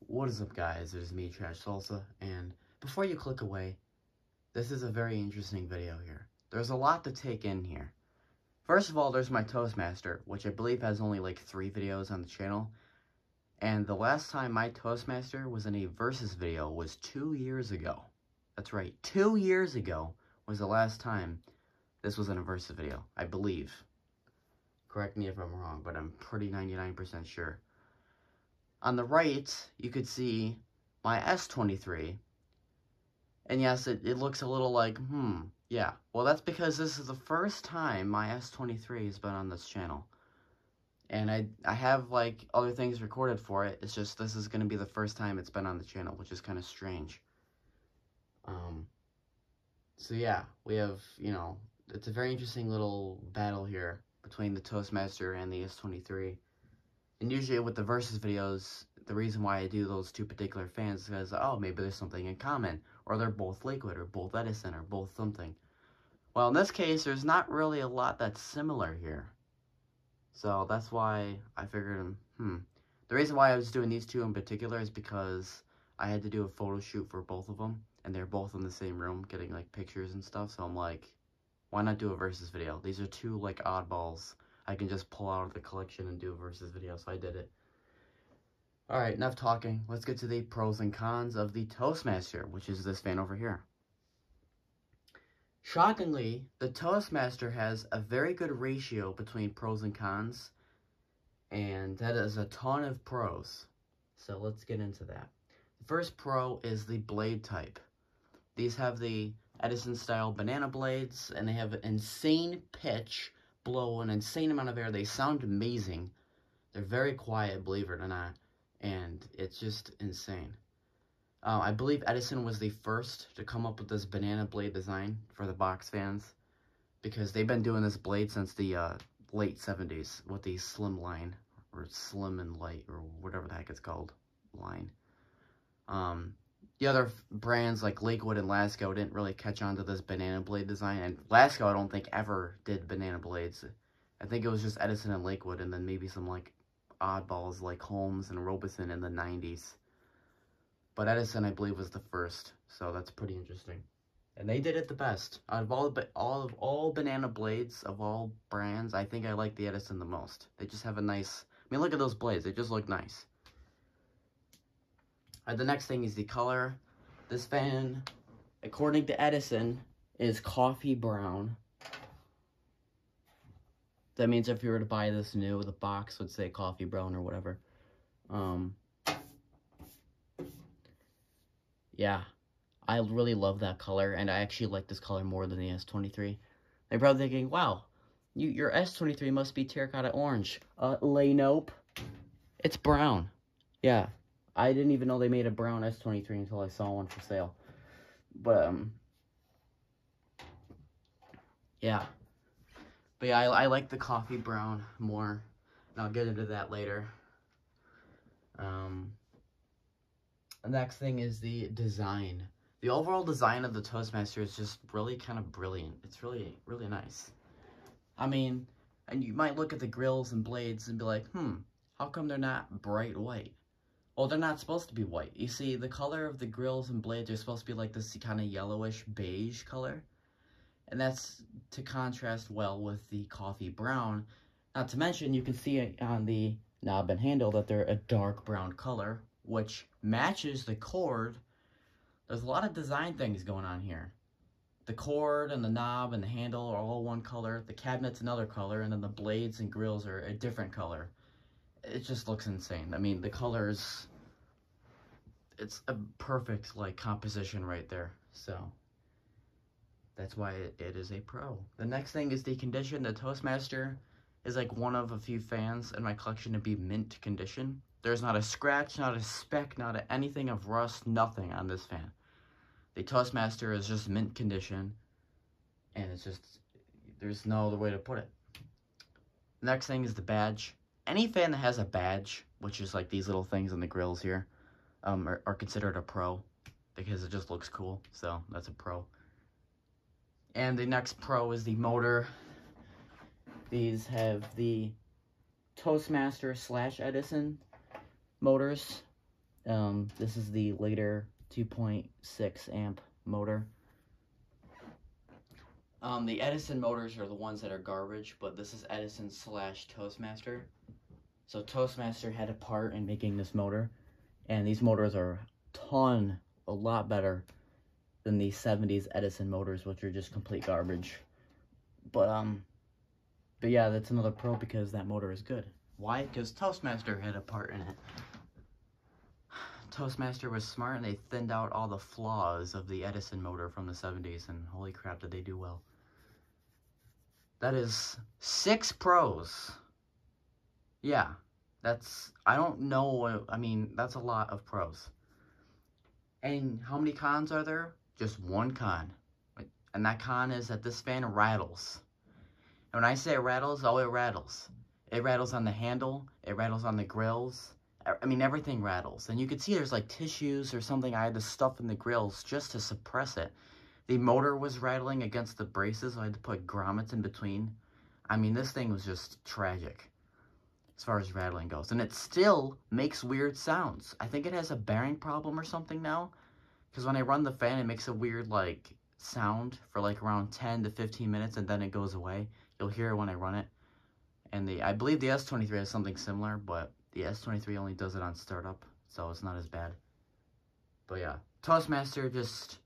What is up, guys? It is me, Trash Salsa, and before you click away, this is a very interesting video here. There's a lot to take in here. First of all, there's my Toastmaster, which I believe has only like 3 videos on the channel, and the last time my Toastmaster was in a versus video was 2 years ago. That's right, 2 years ago was the last time this was in a versus video, I believe. Correct me if I'm wrong, but I'm pretty 99% sure. On the right, you could see my S-23, and yes, it looks a little like, yeah. Well, that's because this is the first time my S-23 has been on this channel. And I have, like, other things recorded for it, it's just this is going to be the first time it's been on the channel, which is kind of strange. So yeah, we have, you know, it's a very interesting little battle here between the Toastmaster and the S-23. And usually with the versus videos, the reason why I do those 2 particular fans is because, oh, maybe there's something in common, or they're both Liquid, or both Edison, or both something. Well, in this case, there's not really a lot that's similar here. So that's why I figured, The reason why I was doing these 2 in particular is because I had to do a photo shoot for both of them, and they're both in the same room getting, like, pictures and stuff, so I'm like, why not do a versus video? These are 2, like, oddballs I can just pull out of the collection and do a versus video, so I did it. Alright, enough talking. Let's get to the pros and cons of the Toastmaster, which is this fan over here. Shockingly, the Toastmaster has a very good ratio between pros and cons, and that is a ton of pros. So let's get into that. The first pro is the blade type. These have the Edison-style banana blades, and they have an insane pitch, blow an insane amount of air. They sound amazing. They're very quiet, believe it or not, and it's just insane. I believe Edison was the first to come up with this banana blade design for the box fans, because they've been doing this blade since the late 70s with the slim line, or slim and light, or whatever the heck it's called, line. The other brands like Liquid and Lasco didn't really catch on to this banana blade design, and Lasco I don't think ever did banana blades. I think it was just Edison and Liquid, and then maybe some like oddballs like Holmes and Robeson in the 90s. But Edison, I believe, was the first, so that's pretty interesting. And they did it the best. Out of all banana blades of all brands, I think I like the Edison the most. They just have a nice, I mean, look at those blades, they just look nice. The next thing is the color. This fan, according to Edison, is coffee brown. That means if you were to buy this new, the box would say coffee brown or whatever. Yeah, I really love that color, and I actually like this color more than the S-23. They're probably thinking, wow, your S-23 must be terracotta orange. Nope. It's brown. Yeah. I didn't even know they made a brown S-23 until I saw one for sale. But, yeah. But yeah, I like the coffee brown more, and I'll get into that later. The next thing is the design. The overall design of the Toastmaster is just really kind of brilliant. It's really, really nice. I mean, and you might look at the grills and blades and be like, how come they're not bright white? Well, they're not supposed to be white. You see, the color of the grills and blades are supposed to be like this kind of yellowish beige color. And that's to contrast well with the coffee brown. Not to mention, you can see on the knob and handle that they're a dark brown color, which matches the cord. There's a lot of design things going on here. The cord and the knob and the handle are all one color. The cabinet's another color, and then the blades and grills are a different color. It just looks insane. I mean, the colors, it's a perfect, like, composition right there. So, that's why it is a pro. The next thing is the condition. The Toastmaster is, like, one of a few fans in my collection to be mint condition. There's not a scratch, not a speck, not anything of rust, nothing on this fan. The Toastmaster is just mint condition, and it's just, there's no other way to put it. Next thing is the badge. Any fan that has a badge, which is like these little things in the grills here, are considered a pro, because it just looks cool, so that's a pro. And the next pro is the motor. These have the Toastmaster / Edison motors, This is the later 2.6 amp motor. The Edison motors are the ones that are garbage, but this is Edison / Toastmaster. So Toastmaster had a part in making this motor, and these motors are a lot better than the 70s Edison motors, which are just complete garbage. But yeah, that's another pro because that motor is good. Why? Because Toastmaster had a part in it. Toastmaster was smart, and they thinned out all the flaws of the Edison motor from the 70s, and holy crap, did they do well. That is 6 pros. Yeah, I don't know, I mean, that's a lot of pros. And how many cons are there? Just one con. And that con is that this fan rattles. And when I say it rattles, oh, it rattles. It rattles on the handle, it rattles on the grills. I mean, everything rattles. And you can see there's like tissues or something I had to stuff in the grills just to suppress it. The motor was rattling against the braces, so I had to put grommets in between. I mean, this thing was just tragic as far as rattling goes. And it still makes weird sounds. I think it has a bearing problem or something now. Because when I run the fan, it makes a weird, like, sound for, like, around 10 to 15 minutes, and then it goes away. You'll hear it when I run it. And I believe the S-23 has something similar, but the S-23 only does it on startup, so it's not as bad. But yeah, Toastmaster just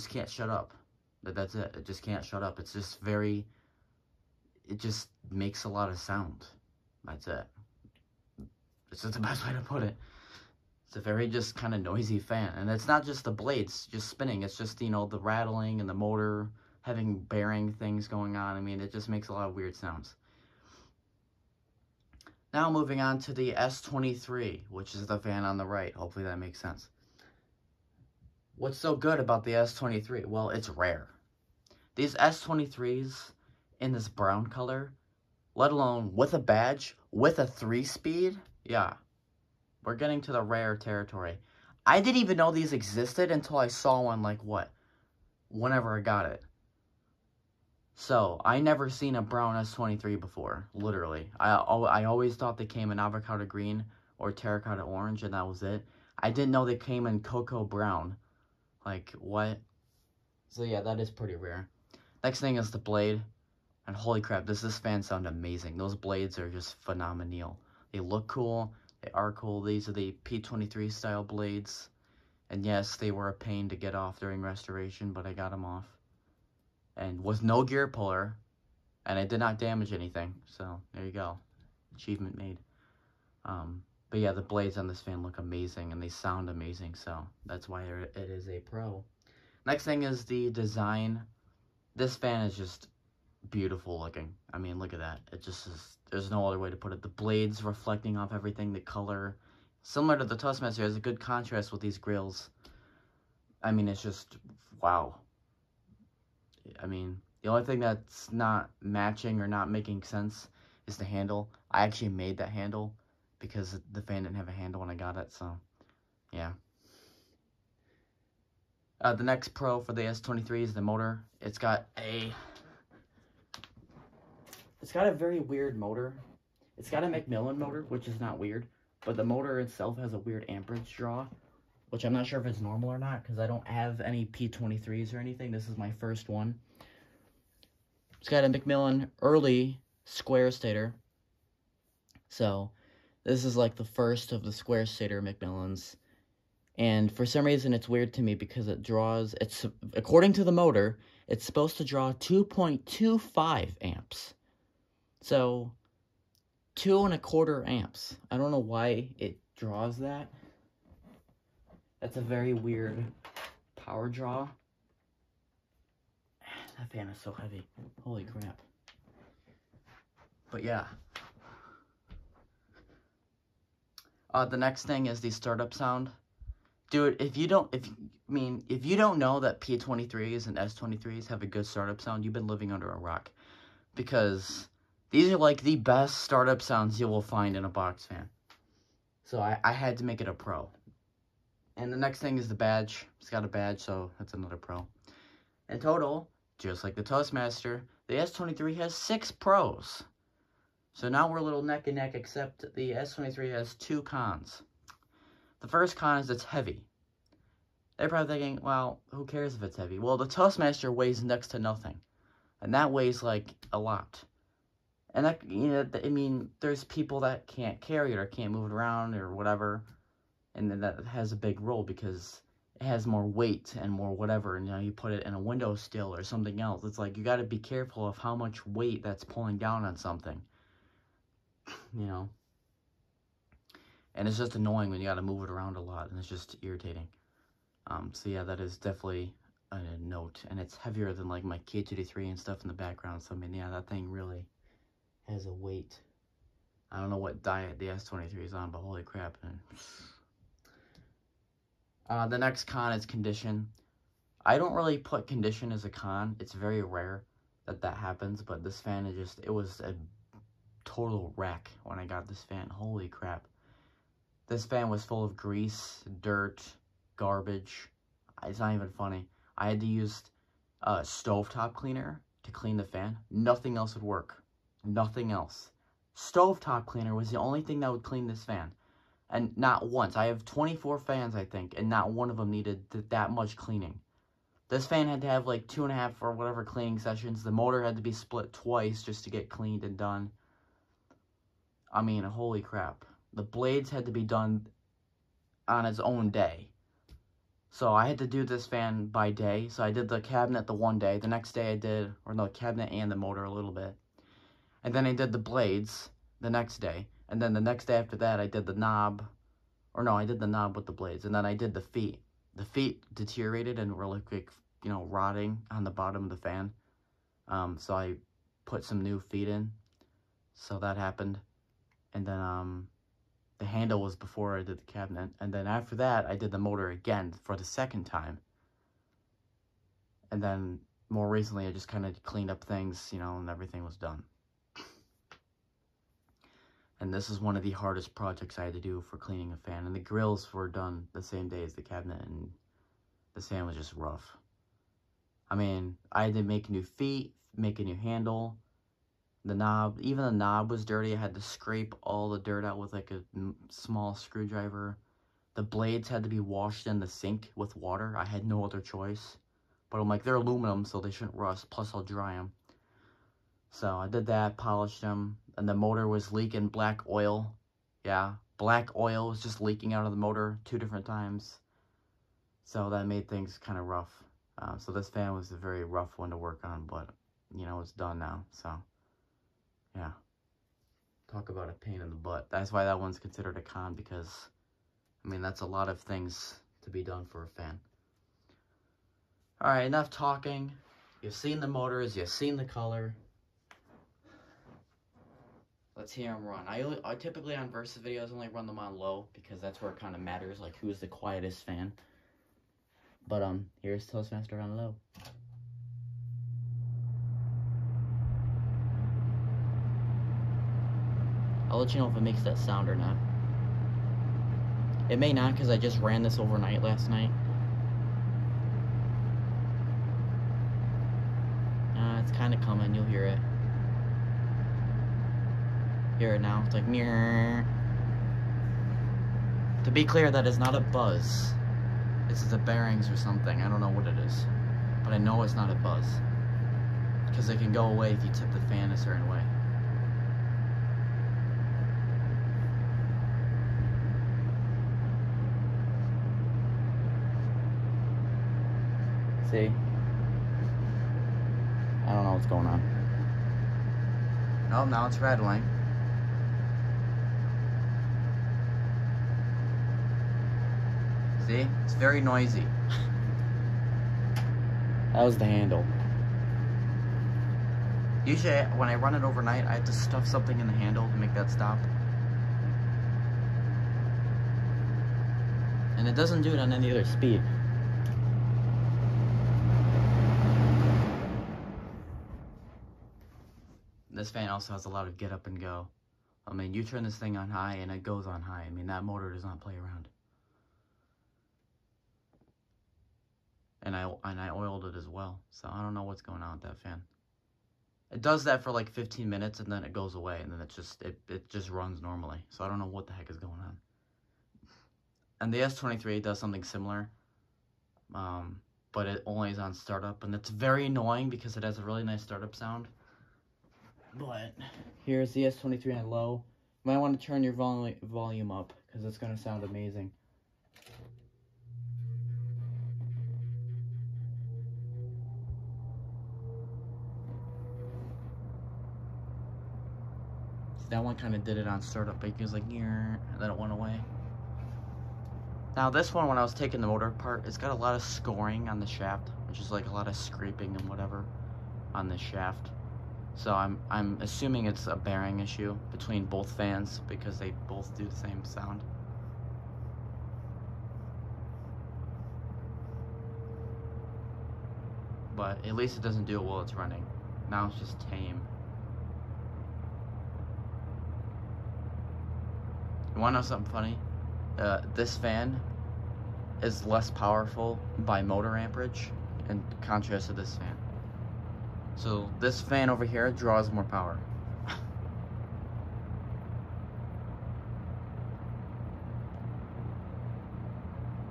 can't shut up. That's it. It just can't shut up. It's just it just makes a lot of sound. That's it. It's just the best way to put it. It's a very just kind of noisy fan. And it's not just the blades just spinning. It's just, you know, the rattling and the motor having bearing things going on. I mean, it just makes a lot of weird sounds. Now moving on to the S-23, which is the fan on the right. Hopefully that makes sense. What's so good about the S-23? Well, it's rare. These S-23s in this brown color, let alone with a badge, with a 3-speed, yeah, we're getting to the rare territory. I didn't even know these existed until I saw one, like, whenever I got it. So, I never seen a brown S-23 before, literally. I always thought they came in avocado green or terracotta orange, and that was it. I didn't know they came in cocoa brown. Like, what? So, yeah, that is pretty rare. Next thing is the blade. And holy crap, does this fan sound amazing. Those blades are just phenomenal. They look cool. They are cool. These are the P23 style blades. And yes, they were a pain to get off during restoration, but I got them off. And with no gear puller, and I did not damage anything. So, there you go. Achievement made. But yeah, the blades on this fan look amazing, and they sound amazing, so that's why it is a pro. Next thing is the design. This fan is just beautiful looking. I mean, look at that. It just is, there's no other way to put it. The blades reflecting off everything, the color. Similar to the Toastmaster, it has a good contrast with these grills. I mean, it's just, wow. I mean, the only thing that's not matching or not making sense is the handle. I actually made that handle because the fan didn't have a handle when I got it, so, yeah. The next pro for the S-23 is the motor. It's got a very weird motor. It's got a Macmillan motor, which is not weird, but the motor itself has a weird amperage draw, which I'm not sure if it's normal or not, because I don't have any P23s or anything. This is my first one. It's got a Macmillan early square stator. So, this is like the first of the square stator Macmillans. And for some reason, it's weird to me because it draws, according to the motor, it's supposed to draw 2.25 amps. So, 2.25 amps. I don't know why it draws that. That's a very weird power draw. That fan is so heavy. Holy crap. But yeah. The next thing is the startup sound. Dude, if you don't know that P23s and S23s have a good startup sound, you've been living under a rock. Because these are like the best startup sounds you will find in a box fan. So I had to make it a pro. And the next thing is the badge. It's got a badge, so that's another pro. In total, just like the Toastmaster, the S23 has 6 pros. So now we're a little neck and neck, except the S23 has 2 cons. The first con is it's heavy. They're probably thinking, well, who cares if it's heavy? Well, the Toastmaster weighs next to nothing. And that weighs, like, a lot. And that, you know, I mean, there's people that can't carry it or can't move it around or whatever. And then that has a big role because it has more weight and more whatever. And, you know, you put it in a window sill or something else. It's like, you got to be careful of how much weight that's pulling down on something. You know? And it's just annoying when you got to move it around a lot. And it's just irritating. So yeah, that is definitely a note. And it's heavier than, like, my K-23 and stuff in the background. So, I mean, yeah, that thing really has a weight. I don't know what diet the S-23 is on, but holy crap. The next con is condition. I don't really put condition as a con. It's very rare that that happens, but this fan is just, it was a total wreck when I got this fan. Holy crap. This fan was full of grease, dirt, garbage. It's not even funny. I had to use a stovetop cleaner to clean the fan. Nothing else would work. Nothing else. Stovetop cleaner was the only thing that would clean this fan. And not once. I have 24 fans, I think, and not one of them needed that much cleaning. This fan had to have like 2.5 or whatever cleaning sessions. The motor had to be split twice just to get cleaned and done. I mean, holy crap. The blades had to be done on its own day. So I had to do this fan by day. So I did the cabinet the one day. The next day I did, or no, cabinet and the motor a little bit. And then I did the blades the next day. And then the next day after that, I did the knob. Or no, I did the knob with the blades. And then I did the feet. The feet deteriorated and were like, you know, rotting on the bottom of the fan. So I put some new feet in. So that happened. And then the handle was before I did the cabinet. And then after that, I did the motor again for the second time. And then more recently, I just kind of cleaned up things, you know, and everything was done. And this is one of the hardest projects I had to do for cleaning a fan. And the grills were done the same day as the cabinet, and the fan was just rough. I mean, I had to make new feet, make a new handle. The knob, even the knob was dirty. I had to scrape all the dirt out with like a small screwdriver. The blades had to be washed in the sink with water. I had no other choice. But I'm like, they're aluminum, so they shouldn't rust. Plus, I'll dry them. So I did that, polished them. And the motor was leaking black oil. Yeah, black oil was just leaking out of the motor 2 different times. So that made things kind of rough. So this fan was a very rough one to work on, but, you know, it's done now. So, yeah. Talk about a pain in the butt. That's why that one's considered a con, because, I mean, that's a lot of things to be done for a fan. Alright, enough talking. You've seen the motors, you've seen the color. Let's hear them run. I typically on Versus videos only run them on low because that's where it kind of matters, like who's the quietest fan. But here's Toastmaster on low. I'll let you know if it makes that sound or not. It may not because I just ran this overnight last night. It's kind of coming. You'll hear it. Hear it now. It's like meow. To be clear, that is not a buzz. This is the bearings or something. I don't know what it is, but I know it's not a buzz because it can go away if you tip the fan a certain way. See? I don't know what's going on. Oh, now it's rattling. See? It's very noisy. That was the handle. Usually, when I run it overnight, I have to stuff something in the handle to make that stop. And it doesn't do it on any other speed. This fan also has a lot of get up and go. I mean, you turn this thing on high and it goes on high. I mean, that motor does not play around. And I oiled it as well, so I don't know what's going on with that fan. It does that for like 15 minutes and then it goes away, and then it just runs normally. So I don't know what the heck is going on. And the S-23 does something similar, but it only is on startup, and it's very annoying because it has a really nice startup sound. But here's the S-23 on low. You might want to turn your volume up because it's going to sound amazing. That one kind of did it on startup, but it was like, and then it went away. Now this one, when I was taking the motor apart, it's got a lot of scoring on the shaft, which is like a lot of scraping and whatever on the shaft. So I'm assuming it's a bearing issue between both fans because they both do the same sound. But at least it doesn't do it while it's running. Now it's just tame. You wanna know something funny? This fan is less powerful by motor amperage in contrast to this fan. So this fan over here draws more power.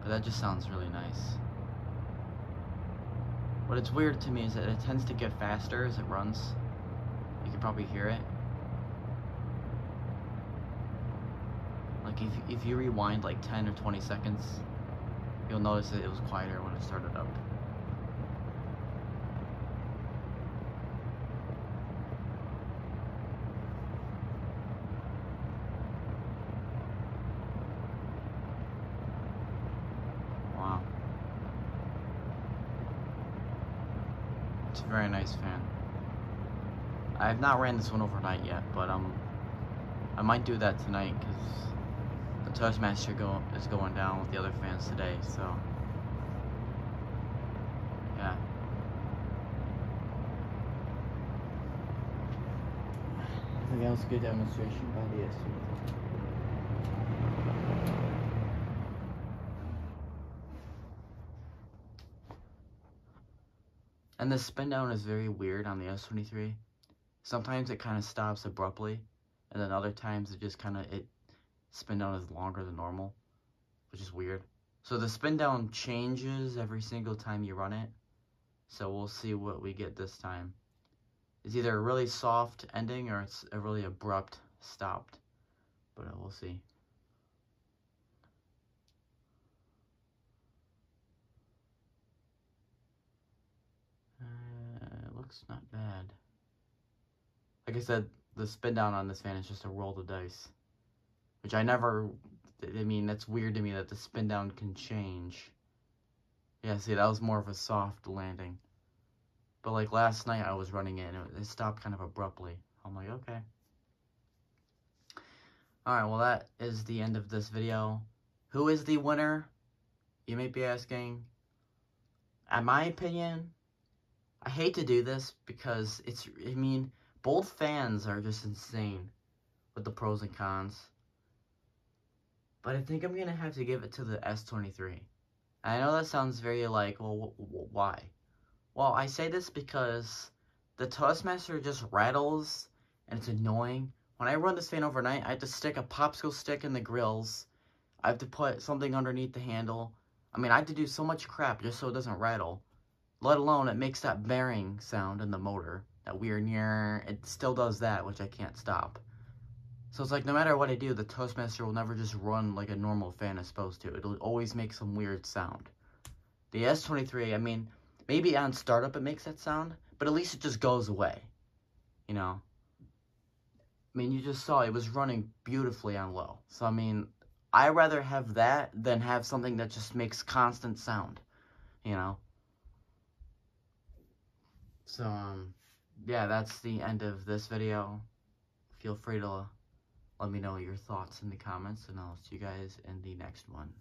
But that just sounds really nice. What it's weird to me is that it tends to get faster as it runs. You can probably hear it. Like if you rewind like 10 or 20 seconds, you'll notice that it was quieter when it started up. Wow. It's a very nice fan. I have not ran this one overnight yet, but I might do that tonight because the Toastmaster is going down with the other fans today, so yeah. I think that was a good demonstration by the S-23. And the spin down is very weird on the S-23. Sometimes it kind of stops abruptly, and then other times it just kind of, spin down is longer than normal, which is weird. So the spin down changes every single time you run it. So we'll see what we get this time. It's either a really soft ending or it's a really abrupt stopped, but we'll see. It looks not bad. Like I said, the spin down on this fan is just a roll the dice, which I mean, that's weird to me that the spin down can change. Yeah, see, that was more of a soft landing. But like last night I was running it and it stopped kind of abruptly. I'm like, okay. Alright, well that is the end of this video. Who is the winner? You may be asking. In my opinion, I hate to do this because both fans are just insane with the pros and cons. But I think I'm going to have to give it to the S-23. I know that sounds very like, well, why? Well, I say this because the Toastmaster just rattles and it's annoying. When I run this fan overnight, I have to stick a popsicle stick in the grills. I have to put something underneath the handle. I mean, I have to do so much crap just so it doesn't rattle. Let alone it makes that bearing sound in the motor. That weird near, it still does that, which I can't stop. So it's like no matter what I do, the Toastmaster will never just run like a normal fan is supposed to. It'll always make some weird sound. The S-23, I mean, maybe on startup it makes that sound, but at least it just goes away. You know? I mean, you just saw it was running beautifully on low. So, I mean, I'd rather have that than have something that just makes constant sound. You know? So, yeah, that's the end of this video. Feel free to let me know your thoughts in the comments, and I'll see you guys in the next one.